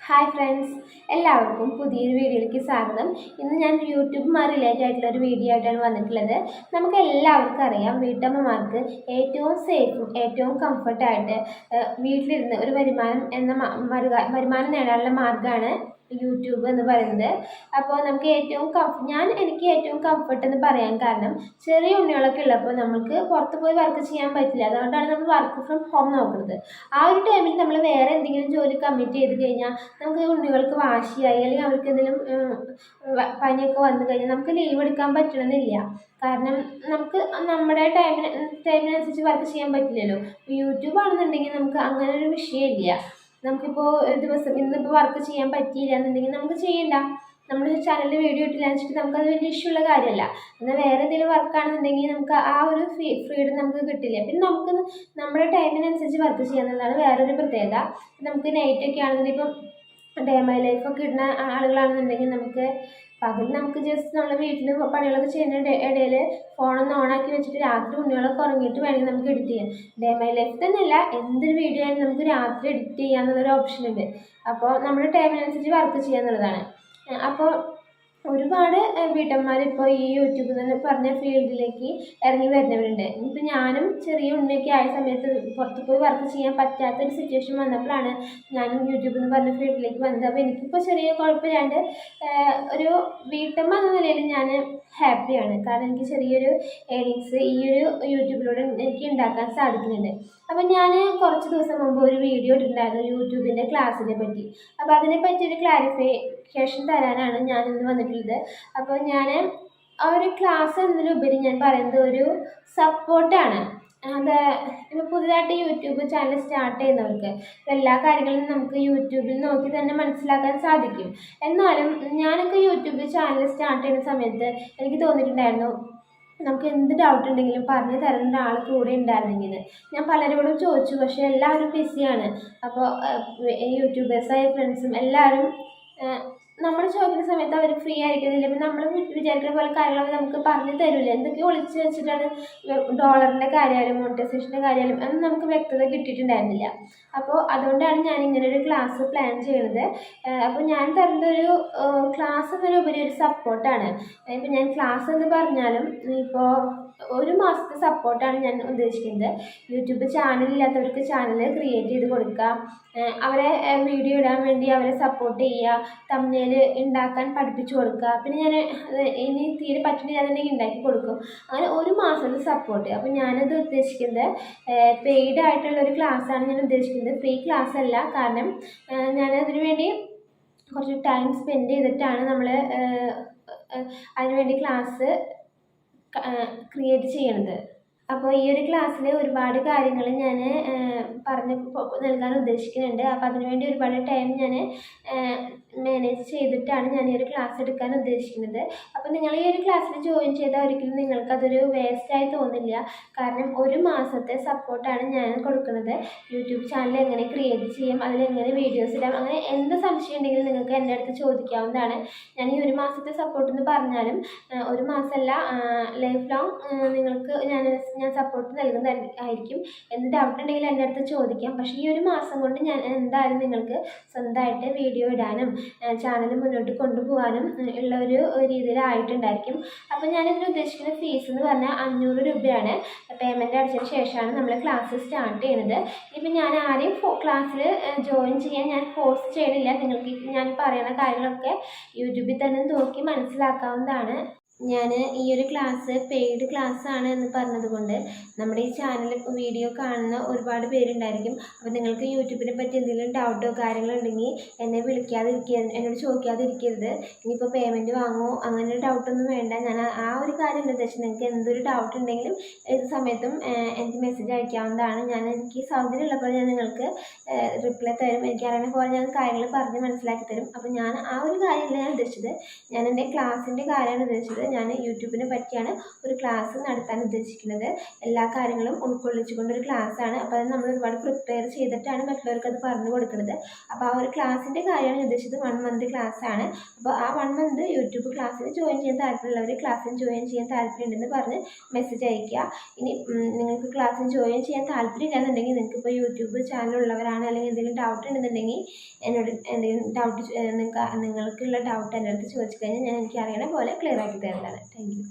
Hi friends, എല്ലാവർക്കും പുതിയൊരു വീഡിയോയിലേക്ക് സ്വാഗതം. ഇന്ന് ഞാൻ യൂട്യൂബുമായി റിലേറ്റഡ് ആയിട്ടുള്ള ഒരു വീഡിയോ ആയിട്ടാണ് വന്നിട്ടുള്ളത്. നമുക്ക് എല്ലാവർക്കും അറിയാം, വീട്ടമ്മമാർക്ക് ഏറ്റവും സേഫും ഏറ്റവും കംഫർട്ടായിട്ട് വീട്ടിലിരുന്ന് ഒരു വരുമാനം നേടാനുള്ള മാർഗ്ഗമാണ് യൂട്യൂബ് എന്ന് പറയുന്നത്. അപ്പോൾ നമുക്ക് എനിക്ക് ഏറ്റവും കംഫർട്ട് എന്ന് പറയാൻ കാരണം, ചെറിയ ഉണ്ണികളൊക്കെ ഉള്ളപ്പോൾ നമുക്ക് പുറത്ത് പോയി വർക്ക് ചെയ്യാൻ പറ്റില്ല. അതുകൊണ്ടാണ് നമ്മൾ വർക്ക് ഫ്രം ഹോം നോക്കുന്നത്. ആ ഒരു ടൈമിൽ നമ്മൾ വേറെ എന്തെങ്കിലും ജോലി കമ്മിറ്റ് ചെയ്ത് കഴിഞ്ഞാൽ നമുക്ക് ഉണ്ണികൾക്ക് വാശിയായി അല്ലെങ്കിൽ അവർക്ക് എന്തെങ്കിലും പനിയൊക്കെ വന്നു കഴിഞ്ഞാൽ നമുക്ക് ലീവ് എടുക്കാൻ പറ്റണമെന്നില്ല. കാരണം നമുക്ക് നമ്മുടെ ടൈമിനനുസരിച്ച് വർക്ക് ചെയ്യാൻ പറ്റില്ലല്ലോ. യൂട്യൂബ് ആണെന്നുണ്ടെങ്കിൽ നമുക്ക് അങ്ങനെ ഒരു വിഷയമില്ല. നമുക്കിപ്പോൾ ഒരു ദിവസം ഇന്നിപ്പോൾ വർക്ക് ചെയ്യാൻ പറ്റിയില്ല എന്നുണ്ടെങ്കിൽ നമുക്ക് ചെയ്യണ്ട. നമ്മൾ ചാനലിൽ വീഡിയോ ഇട്ടില്ല വെച്ചിട്ട് നമുക്കത് വലിയ ഇഷ്യൂ ഉള്ള കാര്യമല്ല. എന്നാൽ വേറെ എന്തെങ്കിലും വർക്കാണെന്നുണ്ടെങ്കിൽ നമുക്ക് ആ ഒരു ഫ്രീഡം നമുക്ക് കിട്ടില്ല. പിന്നെ നമുക്ക് നമ്മുടെ ടൈമിനനുസരിച്ച് വർക്ക് ചെയ്യാന്നുള്ളതാണ് വേറൊരു പ്രത്യേകത. നമുക്ക് നൈറ്റൊക്കെ ആണെന്നുണ്ടെങ്കിൽ ഇപ്പം ഡേ മൈ ലൈഫൊക്കെ ഇടുന്ന ആളുകളാണെന്നുണ്ടെങ്കിൽ നമുക്ക് പകൽ നമുക്ക് ജസ്റ്റ് നമ്മുടെ വീട്ടിൽ പണികളൊക്കെ ചെയ്യുന്ന ഇടയിൽ ഫോണൊന്ന് ഓണാക്കി വെച്ചിട്ട് രാത്രി ഉണ്ണികളൊക്കെ ഉറങ്ങിയിട്ട് വേണമെങ്കിൽ നമുക്ക് എഡിറ്റ് ചെയ്യാം. ഡേ മൈ ലൈഫ് തന്നെയല്ല, എന്തൊരു വീഡിയോ ആയാലും നമുക്ക് രാത്രി എഡിറ്റ് ചെയ്യാന്നുള്ളൊരു ഓപ്ഷൻ ഉണ്ട്. അപ്പോൾ നമ്മുടെ ടൈമിനനുസരിച്ച് വർക്ക് ചെയ്യാന്നുള്ളതാണ്. അപ്പോൾ ഒരുപാട് വീട്ടമ്മമാർ ഇപ്പോൾ ഈ യൂട്യൂബ് എന്ന് പറഞ്ഞ ഫീൽഡിലേക്ക് ഇറങ്ങി വരുന്നവരുണ്ട്. ഇപ്പം ഞാനും ചെറിയ ഉണ്ണിയൊക്കെ ആയ സമയത്ത് പുറത്ത് പോയി വർക്ക് ചെയ്യാൻ പറ്റാത്തൊരു സിറ്റുവേഷൻ വന്നപ്പോഴാണ് ഞാനും യൂട്യൂബ് എന്ന് പറഞ്ഞ ഫീൽഡിലേക്ക് വന്നത്. അപ്പോൾ എനിക്കിപ്പോൾ ചെറിയ കുഴപ്പമില്ലാണ്ട് ഒരു വീട്ടമ്മ എന്ന നിലയിൽ ഞാൻ ഹാപ്പിയാണ്. കാരണം എനിക്ക് ചെറിയൊരു ഏണിങ്സ് ഈ ഒരു യൂട്യൂബിലൂടെ എനിക്ക് ഉണ്ടാക്കാൻ സാധിക്കുന്നുണ്ട്. അപ്പം ഞാൻ കുറച്ച് ദിവസം മുമ്പ് ഒരു വീഡിയോ ഇട്ടിട്ടുണ്ടായിരുന്നു യൂട്യൂബിൻ്റെ ക്ലാസ്സിനെ പറ്റി. അപ്പോൾ അതിനെപ്പറ്റി ഒരു ക്ലാരിഫിക്കേഷൻ തരാനാണ് ഞാൻ ഇന്ന് വന്നിട്ടുള്ളത്. അപ്പോൾ ഞാൻ ആ ഒരു ക്ലാസ് എന്നതിലുപരി ഞാൻ പറയുന്നത് ഒരു സപ്പോർട്ടാണ്. ഇപ്പോൾ പുതുതായിട്ട് യൂട്യൂബ് ചാനൽ സ്റ്റാർട്ട് ചെയ്യുന്നവർക്ക് എല്ലാ കാര്യങ്ങളും നമുക്ക് യൂട്യൂബിൽ നോക്കി തന്നെ മനസ്സിലാക്കാൻ സാധിക്കും. എന്നാലും ഞാനൊക്കെ യൂട്യൂബ് ചാനൽ സ്റ്റാർട്ട് ചെയ്യുന്ന സമയത്ത് എനിക്ക് തോന്നിയിട്ടുണ്ടായിരുന്നു, നമുക്ക് എന്ത് ഡൗട്ട് ഉണ്ടെങ്കിലും പറഞ്ഞു തരുന്ന ഒരാൾ കൂടെ ഉണ്ടായിരുന്നെങ്കിൽ. ഞാൻ പലരോടും ചോദിച്ചു, പക്ഷേ എല്ലാവരും ബിസിയാണ്. അപ്പോൾ യൂട്യൂബേഴ്സായ ഫ്രണ്ട്സും എല്ലാവരും നമ്മൾ ചോദിക്കുന്ന സമയത്ത് അവർ ഫ്രീ ആയിരിക്കുന്നില്ല. ഇപ്പം നമ്മൾ വിചാരിക്കുന്ന പോലെ കാര്യങ്ങളൊക്കെ നമുക്ക് പറഞ്ഞു തരില്ല. എന്തൊക്കെയോ ഒളിച്ച് വെച്ചിട്ടാണ് ഡോളറിൻ്റെ കാര്യമായാലും മോണിറ്റൈസേഷൻ്റെ കാര്യമായാലും അതൊന്നും നമുക്ക് വ്യക്തത കിട്ടിയിട്ടുണ്ടായിരുന്നില്ല. അപ്പോൾ അതുകൊണ്ടാണ് ഞാൻ ഇങ്ങനെ ഒരു ക്ലാസ് പ്ലാൻ ചെയ്യുന്നത്. അപ്പോൾ ഞാൻ തരുന്നൊരു ക്ലാസ് എന്നതിലുപരി ഒരു സപ്പോർട്ടാണ്. ഇപ്പം ഞാൻ ക്ലാസ് എന്ന് പറഞ്ഞാലും ഇപ്പോൾ ഒരു മാസത്തെ സപ്പോർട്ടാണ് ഞാൻ ഉദ്ദേശിക്കുന്നത്. യൂട്യൂബ് ചാനലില്ലാത്തവർക്ക് ചാനൽ ക്രിയേറ്റ് ചെയ്ത് കൊടുക്കുക, അവരെ വീഡിയോ ഇടാൻ വേണ്ടി അവരെ സപ്പോർട്ട് ചെയ്യുക, തംബ്നെയിൽ ഉണ്ടാക്കാൻ പഠിപ്പിച്ചു കൊടുക്കുക. പിന്നെ ഞാൻ ഇനി തീരെ പറ്റുന്നില്ല എന്നുണ്ടെങ്കിൽ ഉണ്ടാക്കി കൊടുക്കും. അങ്ങനെ ഒരു മാസത്തെ സപ്പോർട്ട്. അപ്പോൾ ഞാനത് ഉദ്ദേശിക്കുന്നത് പെയ്ഡ് ആയിട്ടുള്ളൊരു ക്ലാസ്സാണ് ഞാൻ ഉദ്ദേശിക്കുന്നത്, ഫ്രീ ക്ലാസ് അല്ല. കാരണം ഞാനതിനു വേണ്ടി കുറച്ച് ടൈം സ്പെൻഡ് ചെയ്തിട്ടാണ് നമ്മൾ അതിനുവേണ്ടി ക്ലാസ് ക്രിയേറ്റ് ചെയ്യണത്. അപ്പോൾ ഈ ഒരു ക്ലാസ്സിൽ ഒരുപാട് കാര്യങ്ങൾ ഞാൻ പറഞ്ഞ് നൽകാൻ ഉദ്ദേശിക്കുന്നുണ്ട്. അപ്പോൾ അതിനുവേണ്ടി ഒരുപാട് ടൈം ഞാൻ മാനേജ് ചെയ്തിട്ടാണ് ഞാൻ ഈ ഒരു ക്ലാസ് എടുക്കാൻ ഉദ്ദേശിക്കുന്നത്. അപ്പോൾ നിങ്ങൾ ഈ ഒരു ക്ലാസ്സിൽ ജോയിൻ ചെയ്താൽ ഒരിക്കലും നിങ്ങൾക്കതൊരു വേസ്റ്റായി തോന്നില്ല. കാരണം ഒരു മാസത്തെ സപ്പോർട്ടാണ് ഞാൻ കൊടുക്കുന്നത്. യൂട്യൂബ് ചാനൽ എങ്ങനെ ക്രിയേറ്റ് ചെയ്യാം, അതിലെങ്ങനെ വീഡിയോസ് ഇടാം, അങ്ങനെ എന്ത് സംശയം ഉണ്ടെങ്കിലും നിങ്ങൾക്ക് എൻ്റെ അടുത്ത് ചോദിക്കാവുന്നതാണ്. ഞാൻ ഈ ഒരു മാസത്തെ സപ്പോർട്ട് എന്ന് പറഞ്ഞാലും ഒരു മാസമല്ല, ലൈഫ് ലോങ് നിങ്ങൾക്ക് ഞാൻ സപ്പോർട്ട് നൽകുന്നതായിരിക്കും. എന്ത് ഡൗട്ട് ഉണ്ടെങ്കിലും എൻ്റെ അടുത്ത് ചോദിക്കാം. പക്ഷേ ഈ ഒരു മാസം കൊണ്ട് ഞാൻ എന്തായാലും നിങ്ങൾക്ക് സ്വന്തമായിട്ട് വീഡിയോ ഇടാനും ചാനൽ മുന്നോട്ട് കൊണ്ടുപോകാനും ഉള്ള ഒരു രീതിയിലായിട്ടുണ്ടായിരിക്കും. അപ്പോൾ ഞാനിതിന് ഉദ്ദേശിക്കുന്ന ഫീസ് എന്ന് പറഞ്ഞാൽ 500 രൂപയാണ്. പേയ്മെൻറ്റ് അടച്ചതിന് ശേഷമാണ് നമ്മൾ ക്ലാസ് സ്റ്റാർട്ട് ചെയ്യുന്നത്. ഇപ്പം ഞാൻ ആരെയും ക്ലാസ്സിൽ ജോയിൻ ചെയ്യാൻ ഞാൻ ഫോഴ്സ് ചെയ്യണില്ല. നിങ്ങൾക്ക് ഞാൻ പറയുന്ന കാര്യങ്ങളൊക്കെ യൂട്യൂബിൽ തന്നെ നോക്കി മനസ്സിലാക്കാവുന്നതാണ്. ഞാൻ ഈ ഒരു ക്ലാസ് പെയ്ഡ് ക്ലാസ്സാണ് എന്ന് പറഞ്ഞതുകൊണ്ട് നമ്മുടെ ഈ ചാനൽ വീഡിയോ കാണുന്ന ഒരുപാട് പേരുണ്ടായിരിക്കും. അപ്പോൾ നിങ്ങൾക്ക് യൂട്യൂബിനെ പറ്റി എന്തെങ്കിലും ഡൗട്ടോ കാര്യങ്ങളോ ഉണ്ടെങ്കിൽ എന്നെ എന്നോട് ചോദിക്കാതിരിക്കരുത്. ഇനിയിപ്പോൾ പേയ്മെൻറ്റ് വാങ്ങുമോ അങ്ങനെ ഒരു ഡൗട്ടൊന്നും വേണ്ട. ഞാൻ ആ ഒരു കാര്യം ഉദ്ദേശിച്ചത്, നിങ്ങൾക്ക് എന്തൊരു ഡൗട്ട് ഉണ്ടെങ്കിലും ഏത് സമയത്തും എനിക്ക് മെസ്സേജ് അയക്കാവുന്നതാണ്. എനിക്ക് സൗകര്യമുള്ളപ്പോൾ ഞാൻ നിങ്ങൾക്ക് റിപ്ലൈ തരും. എനിക്കറിയുന്ന പോലെ ഞാൻ കാര്യങ്ങൾ പറഞ്ഞ് മനസ്സിലാക്കി തരും. അപ്പോൾ ഞാൻ ആ ഒരു കാര്യമല്ല ഞാൻ ഉദ്ദേശിച്ചത്, ഞാൻ എൻ്റെ ക്ലാസ്സിൻ്റെ കാര്യമാണ് ഉദ്ദേശിച്ചത്. ഞാൻ യൂട്യൂബിനെ പറ്റിയാണ് ഒരു ക്ലാസ് നടത്താൻ ഉദ്ദേശിക്കുന്നത്. എല്ലാ കാര്യങ്ങളും ഉൾക്കൊള്ളിച്ചുകൊണ്ടൊരു ക്ലാസ്സാണ്. അപ്പോൾ അത് നമ്മൾ ഒരുപാട് പ്രിപ്പയർ ചെയ്തിട്ടാണ് മറ്റുള്ളവർക്ക് അത് പറഞ്ഞു കൊടുക്കുന്നത്. അപ്പോൾ ആ ഒരു ക്ലാസ്സിൻ്റെ കാര്യമാണ് ഞാൻ ഉദ്ദേശിച്ചത്. 1 മന്ത് ക്ലാസ്സാണ്. അപ്പോൾ ആ 1 മന്ത് യൂട്യൂബ് ക്ലാസ്സിന് ജോയിൻ ചെയ്യാൻ താല്പര്യമുള്ളവർ ക്ലാസ്സിന് ജോയിൻ ചെയ്യാൻ താല്പര്യമുണ്ടെന്ന് പറഞ്ഞ് മെസ്സേജ് അയയ്ക്കുക. ഇനി നിങ്ങൾക്ക് ക്ലാസ്സിന് ജോയിൻ ചെയ്യാൻ താല്പര്യമില്ലാന്നുണ്ടെങ്കിൽ നിങ്ങൾക്ക് ഇപ്പോൾ യൂട്യൂബ് ചാനൽ ഉള്ളവരാണ്, അല്ലെങ്കിൽ എന്തെങ്കിലും ഡൗട്ട് ഉണ്ടെന്നുണ്ടെങ്കിൽ എന്നോട് എന്തെങ്കിലും ഡൗട്ട് നിങ്ങൾക്കുള്ള ഡൗട്ട് എൻ്റെ അടുത്ത് ചോദിച്ചു കഴിഞ്ഞാൽ ഞാൻ എനിക്ക് അറിയണ പോലെ ക്ലിയർ ആക്കി തരുന്നതാണ്. Thank you.